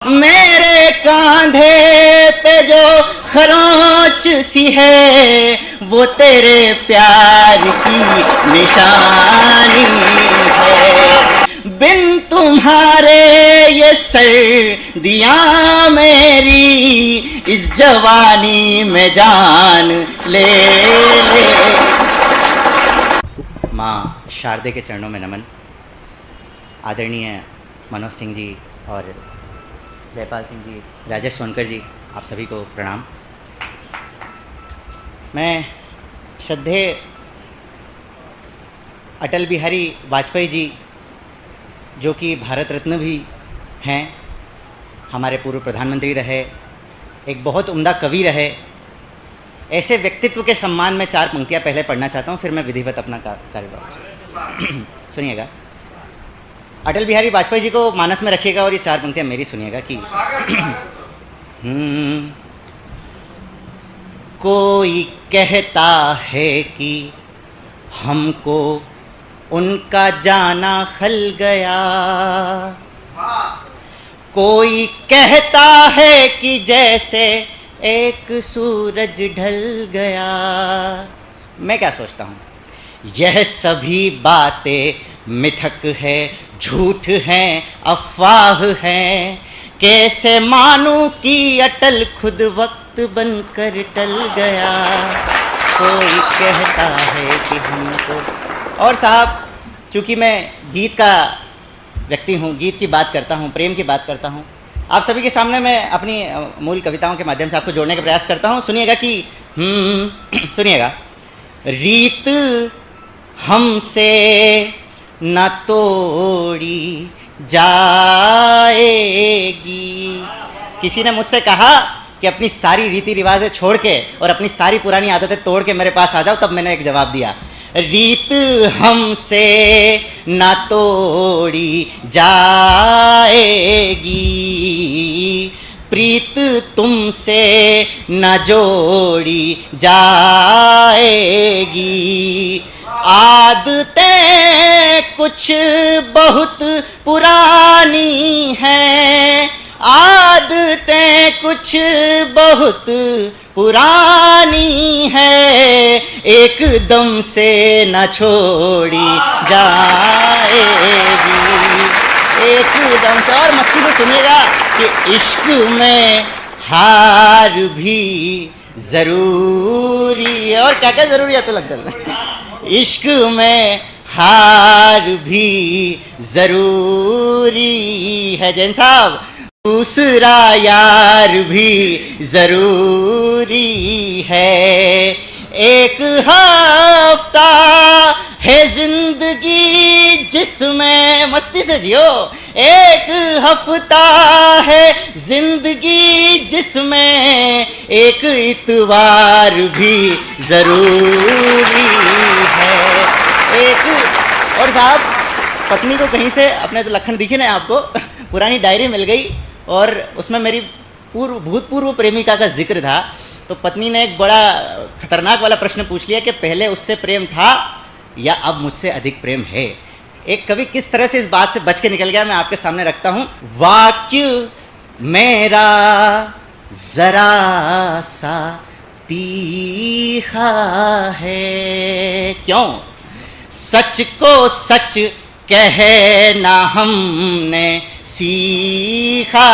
मेरे कांधे पे जो खरोंच सी है वो तेरे प्यार की निशानी है। बिन तुम्हारे ये सर्दियाँ मेरी इस जवानी में जान ले ले। माँ शारदे के चरणों में नमन। आदरणीय मनोज सिंह जी और जयपाल सिंह जी, राजेश सोनकर जी, आप सभी को प्रणाम। मैं श्रद्धेय अटल बिहारी वाजपेयी जी, जो कि भारत रत्न भी हैं, हमारे पूर्व प्रधानमंत्री रहे, एक बहुत उम्दा कवि रहे, ऐसे व्यक्तित्व के सम्मान में चार पंक्तियां पहले पढ़ना चाहता हूं, फिर मैं विधिवत अपना कार्यभार सुनिएगा। अटल बिहारी वाजपेयी जी को मानस में रखिएगा और ये चार पंक्तियां मेरी सुनिएगा कि कोई कहता है कि हमको उनका जाना खल गया, कोई कहता है कि जैसे एक सूरज ढल गया। मैं क्या सोचता हूँ, यह सभी बातें मिथक है, झूठ हैं, अफवाह हैं। कैसे मानूं कि अटल खुद वक्त बनकर टल गया। कोई कहता है कि हमको। और साहब, चूँकि मैं गीत का व्यक्ति हूँ, गीत की बात करता हूँ, प्रेम की बात करता हूँ, आप सभी के सामने मैं अपनी मूल कविताओं के माध्यम से आपको जोड़ने का प्रयास करता हूँ। सुनिएगा कि सुनिएगा। रीत हमसे न तोड़ी जाएगी। किसी ने मुझसे कहा कि अपनी सारी रीति रिवाजें छोड़ के और अपनी सारी पुरानी आदतें तोड़ के मेरे पास आ जाओ, तब मैंने एक जवाब दिया, रीत हमसे न तोड़ी जाएगी, प्रीत तुमसे न जोड़ी जाएगी। आदतें कुछ बहुत पुरानी हैं, आदतें कुछ बहुत पुरानी है, एकदम से न छोड़ी जाएगी, एकदम से। और मस्ती से सुनिएगा कि इश्क में हार भी जरूरी है। और क्या क्या जरूरी है तो लगता है, इश्क में हार भी जरूरी है। जैन साहब, दूसरा यार भी जरूरी है। एक हफ्ता है जिंदगी जिसमें, मस्ती से जियो, एक हफ्ता है जिंदगी जिसमें एक इतवार भी जरूरी है। एक और साहब, पत्नी को कहीं से अपने तो लखन दिखे ना आपको, पुरानी डायरी मिल गई और उसमें मेरी भूतपूर्व प्रेमिका का जिक्र था। तो पत्नी ने एक बड़ा खतरनाक वाला प्रश्न पूछ लिया कि पहले उससे प्रेम था या अब मुझसे अधिक प्रेम है। एक कवि किस तरह से इस बात से बच के निकल गया, मैं आपके सामने रखता हूं। वाक्य मेरा जरा सा तीखा है, क्यों? सच को सच कहना हमने सीखा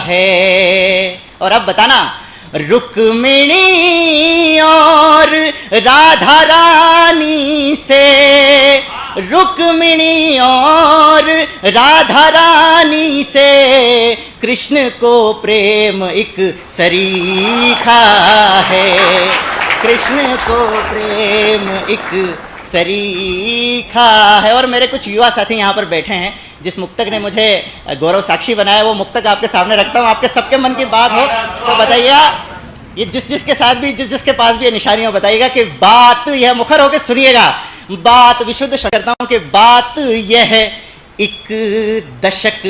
है। और अब बताना, रुक्मिणी और राधा रानी से, रुक्मिणी और राधा रानी से कृष्ण को प्रेम एक सरीखा है, कृष्ण को प्रेम एक सरीखा है। और मेरे कुछ युवा साथी यहाँ पर बैठे हैं, जिस मुक्तक ने मुझे गौरव साक्षी बनाया, वो मुक्तक आपके सामने रखता हूँ। आपके सबके मन की बात हो तो बताइएगा, ये जिसके साथ भी, जिसके पास भी ये निशानी हो, बताइएगा कि बात यह, मुखर होकर सुनिएगा, बात विशुद्ध करता हूँ कि बात यह एक दशक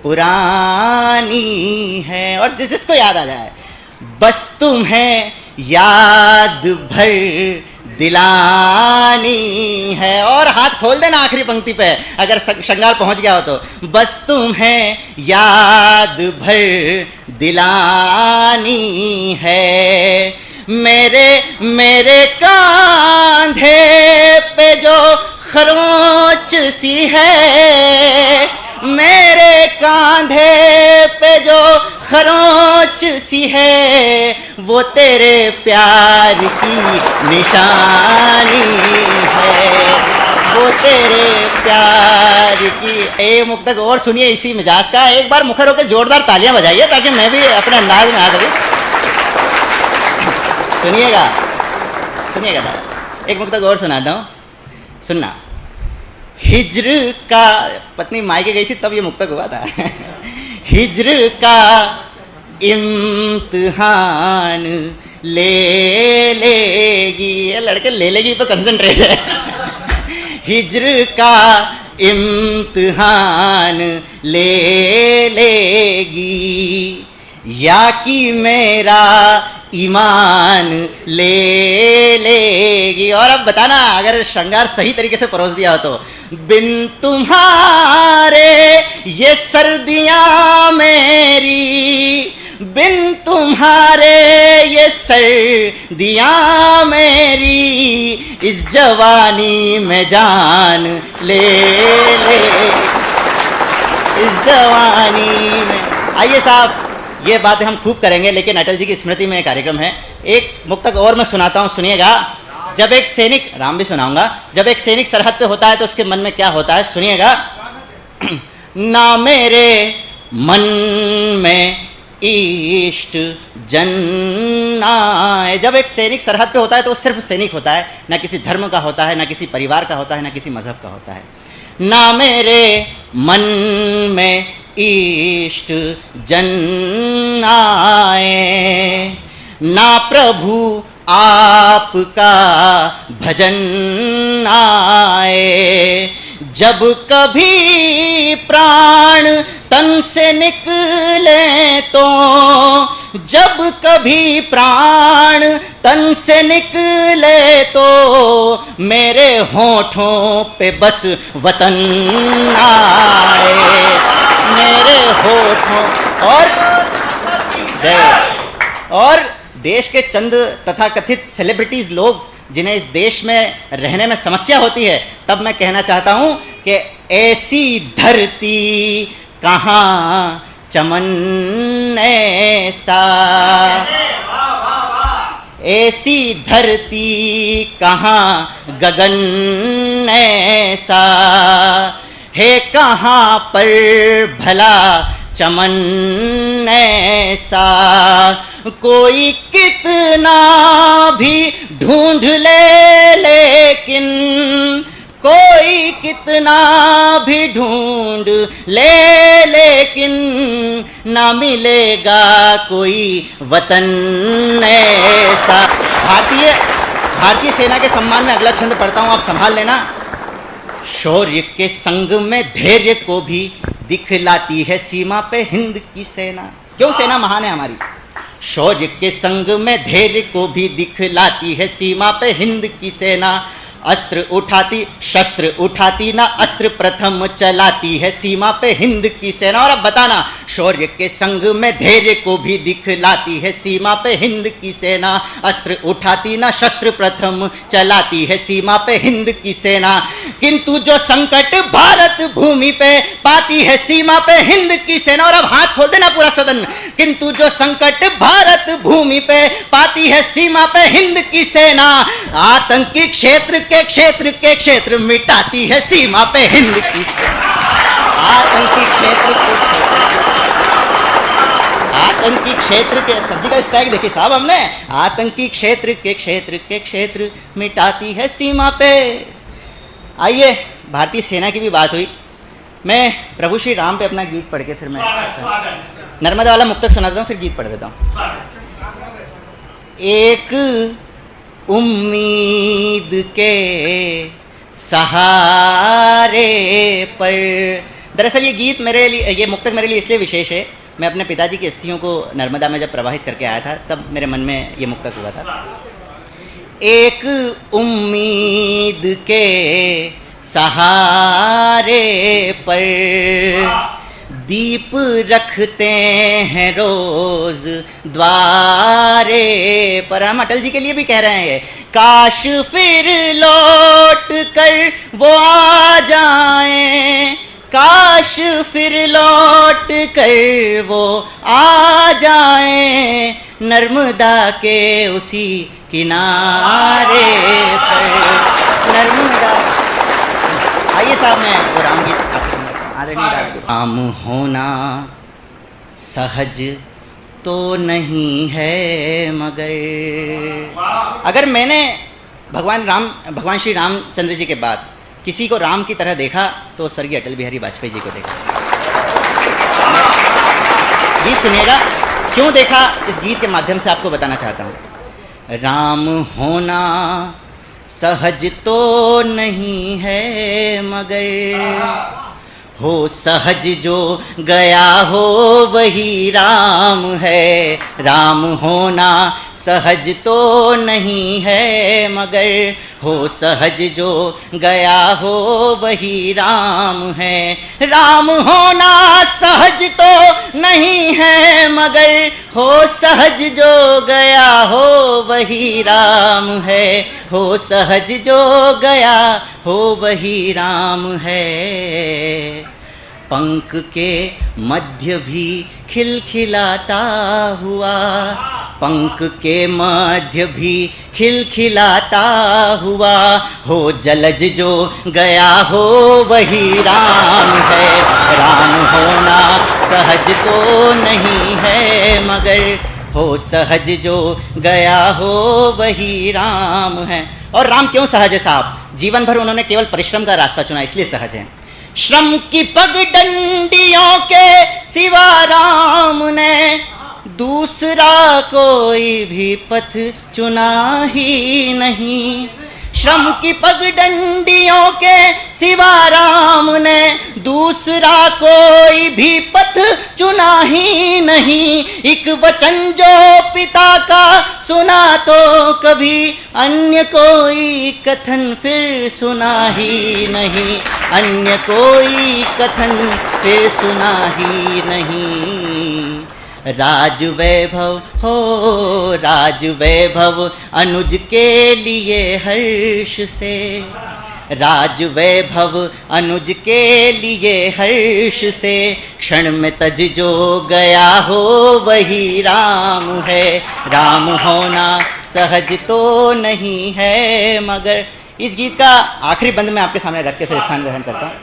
पुरानी है। और जिसको याद आ जाए, बस तुम्हें याद भर दिलानी है। और हाथ खोल देना आखिरी पंक्ति पे अगर श्रृंगार पहुंच गया हो तो। बस तुम्हें याद भर दिलानी है। मेरे कांधे पे जो खरोंच सी है, मेरे कांधे पे जो खरोंच सी है, वो तेरे प्यार की निशानी है, वो तेरे प्यार की। एक मुक्तक और सुनिए इसी मिजाज का। एक बार मुखर होकर जोरदार तालियां बजाइए ताकि मैं भी अपने अंदाज में आ सकूं। सुनिएगा सुनिएगा दादा, एक मुक्तक और सुनाता हूँ, सुनना। हिज्र का, पत्नी मायके गई थी तब ये मुक्तक हुआ था। हिज्र का इम्तिहान ले लेगी, ये लड़के ले लेगी पे कंसंट्रेट है। हिज्र का इम्तिहान ले लेगी, या कि मेरा ईमान ले लेगी। और अब बताना अगर श्रृंगार सही तरीके से परोस दिया हो तो। बिन तुम्हारे ये सर्दियां मेरी, बिन तुम्हारे ये सर्दियां मेरी, इस जवानी में जान ले ले, इस जवानी में। आइए साहब, ये बातें हम खूब करेंगे लेकिन अटल जी की स्मृति में कार्यक्रम है। एक मुक्तक और मैं सुनाता हूँ, सुनिएगा। जब एक सैनिक, राम भी सुनाऊंगा, जब एक सैनिक सरहद पे होता है तो उसके मन में क्या होता है, सुनिएगा। ना मेरे मन में इष्ट जन आए। जब एक सैनिक सरहद पे होता है तो वो सिर्फ सैनिक होता है, ना किसी धर्म का होता है, ना किसी परिवार का होता है, ना किसी मजहब का होता है। ना मेरे मन में इष्ट जन आए, ना प्रभु आपका भजन आए। जब कभी प्राण तन से निकले तो, जब कभी प्राण तन से निकले तो, मेरे होठों पे बस वतन आए, मेरे होठों। और देश के चंद तथाकथित सेलिब्रिटीज लोग जिन्हें इस देश में रहने में समस्या होती है, तब मैं कहना चाहता हूं कि ऐसी धरती कहाँ चमन ऐसा, ऐसी धरती कहाँ गगन ऐसा, है कहाँ पर भला चमन ऐसा। कोई कितना भी ढूंढ ले लेकिन, कोई कितना भी ढूंढ ले लेकिन, ना मिलेगा कोई वतन ऐसा। भारतीय सेना के सम्मान में अगला छंद पढ़ता हूं, आप संभाल लेना। शौर्य के संग में धैर्य को भी दिखलाती है सीमा पे हिंद की सेना। क्यों सेना महान है हमारी? शौर्य के संग में धैर्य को भी दिखलाती है सीमा पे हिंद की सेना। अस्त्र उठाती शस्त्र उठाती ना अस्त्र प्रथम चलाती है सीमा पे हिंद की सेना। और अब बताना, शौर्य के संग में धैर्य को भी दिखलाती है सीमा पे हिंद की सेना। अस्त्र उठाती ना शस्त्र प्रथम चलाती है सीमा पे हिंद की सेना। किंतु जो संकट भारत भूमि पे पाती है सीमा पे हिंद की सेना। और अब हाथ खोल देना पूरा सदन। किंतु जो संकट भारत भूमि पे पाती है सीमा पे हिंद की सेना, आतंकी क्षेत्र के क्षेत्र मिटाती है सीमा पे हिंद की सेना। आतंकी क्षेत्र के सब्जी का स्टैग देखिए साहब हमने। आतंकी क्षेत्र के क्षेत्र मिटाती है सीमा पे। आइए, भारतीय सेना की भी बात हुई, मैं प्रभु श्री राम पे अपना गीत पढ़ के फिर मैं नर्मदा वाला मुक्तक सुनाता हूँ, फिर गीत पढ़ देता हूँ। एक उम्मीद के सहारे पर। दरअसल ये गीत मेरे लिए, ये मुक्तक मेरे लिए इसलिए विशेष है, मैं अपने पिताजी की अस्थियों को नर्मदा में जब प्रवाहित करके आया था तब मेरे मन में ये मुक्तक हुआ था। एक उम्मीद के सहारे पर दीप रखते हैं रोज द्वारे पर। हम अटल जी के लिए भी कह रहे हैं, काश फिर लौट कर वो आ जाएं, काश फिर लौट कर वो आ जाएं, नर्मदा के उसी किनारे पर। नर्मदा, आइए साहब, मैं वो राम गीत राम होना सहज तो नहीं है मगर। अगर मैंने भगवान श्री रामचंद्र जी के बाद किसी को राम की तरह देखा तो स्वर्गीय अटल बिहारी वाजपेयी जी को देखा। गीत सुनिएगा, क्यों देखा इस गीत के माध्यम से आपको बताना चाहता हूँ। राम होना सहज तो नहीं है मगर, हो सहज जो गया हो वही राम है। राम होना सहज तो नहीं है मगर, हो सहज जो गया हो वही राम है। राम होना सहज तो नहीं है मगर, हो सहज जो गया हो वही राम है। हो सहज जो गया हो वही राम है। पंख के मध्य भी खिलखिलाता हुआ, पंख के मध्य भी खिलखिलाता हुआ, हो जलज जो गया हो वही राम है। राम होना सहज तो नहीं है मगर, हो सहज जो गया हो वही राम है। और राम क्यों सहज है साहब? जीवन भर उन्होंने केवल परिश्रम का रास्ता चुना, इसलिए सहज है। श्रम की पगडंडियों के सिवा राम ने दूसरा कोई भी पथ चुना ही नहीं। श्रम की पगडंडियों के सिवा राम ने दूसरा कोई भी पथ चुना ही नहीं। एक वचन जो पिता का सुना तो कभी अन्य कोई कथन फिर सुना ही नहीं। अन्य कोई कथन फिर सुना ही नहीं। राज वैभव हो राज वैभव अनुज के लिए हर्ष से, राज वैभव अनुज के लिए हर्ष से, क्षण में तज जो गया हो वही राम है। राम होना सहज तो नहीं है मगर। इस गीत का आखिरी बंद मैं आपके सामने रख के फिर स्थान ग्रहण करता हूँ।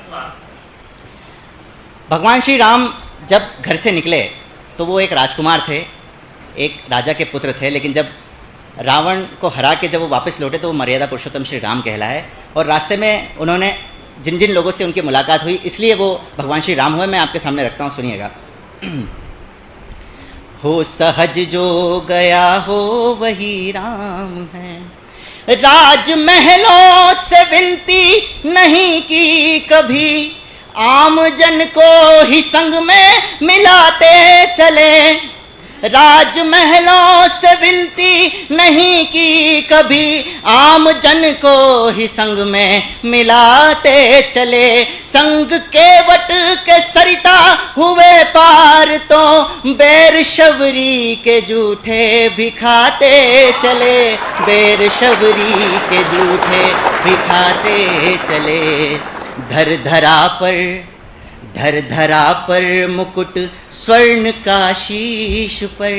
भगवान श्री राम जब घर से निकले तो वो एक राजकुमार थे, एक राजा के पुत्र थे, लेकिन जब रावण को हरा के जब वो वापस लौटे तो वो मर्यादा पुरुषोत्तम श्री राम कहलाए। और रास्ते में उन्होंने जिन जिन लोगों से उनकी मुलाकात हुई इसलिए वो भगवान श्री राम हुए। मैं आपके सामने रखता हूँ, सुनिएगा। हो सहज जो गया हो वही राम है, राजमहलों से विनती नहीं की कभी, आम जन को ही संग में मिलाते चले। राजमहलों से विनती नहीं की कभी, आम जन को ही संग में मिलाते चले। संग के वट के सरिता हुए पार तो बैर शबरी के जूठे भी खाते चले। बैर शबरी के जूठे भी खाते चले। धर धरा पर मुकुट स्वर्ण का शीश पर,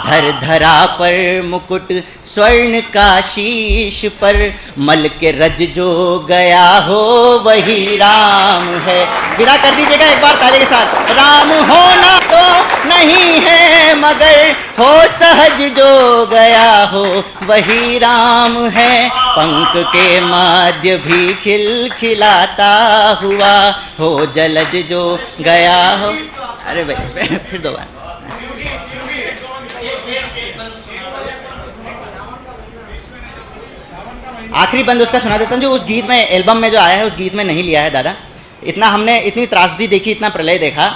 धर धरा पर मुकुट स्वर्ण का शीश पर, मल के रज जो गया हो वही राम है। विदा कर दीजिएगा एक बार ताली के साथ। राम होना तो नहीं है मगर, हो सहज जो गया हो वही राम है। पंख के मध्य भी खिलखिलाता हुआ, हो जलज जो गया हो। अरे भाई फिर दोबारा। आखिरी बंद उसका सुना देता हूँ जो उस गीत में, एल्बम में जो आया है उस गीत में नहीं लिया है दादा। इतना हमने इतनी त्रासदी देखी, इतना प्रलय देखा।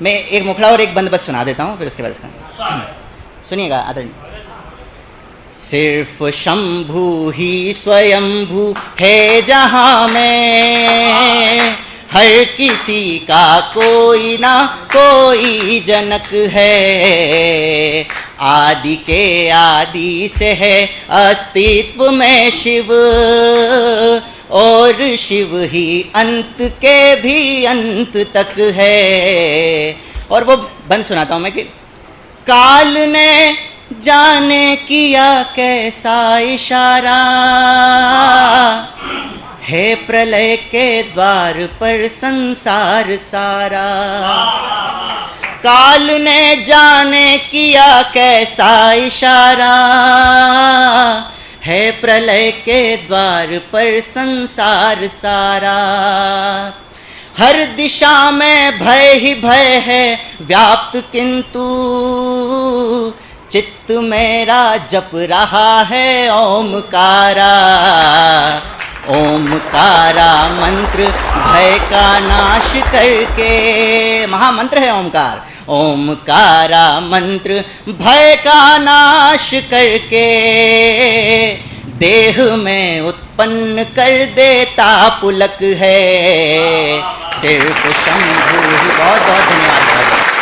मैं एक मुखड़ा और एक बंद बस सुना देता हूँ, फिर उसके बाद इसका सुनिएगा आदरणीय। सिर्फ शंभू ही स्वयंभू है जहाँ में, हर किसी का कोई ना कोई जनक है। आदि के आदि से है अस्तित्व में शिव, और शिव ही अंत के भी अंत तक है। और वो बंद सुनाता हूँ मैं कि काल ने जाने किया कैसा इशारा, है प्रलय के द्वार पर संसार सारा। काल ने जाने किया कैसा इशारा, है प्रलय के द्वार पर संसार सारा। हर दिशा में भय ही भय है व्याप्त, किंतु चित्त मेरा जप रहा है ओमकारा। ओमकारा मंत्र भय का नाश करके, महामंत्र है ओमकार। ओमकारा मंत्र भय का नाश करके, देह में उत्पन्न कर देता पुलक है। सिर्फ शंभू ही। बहुत बहुत धन्यवाद।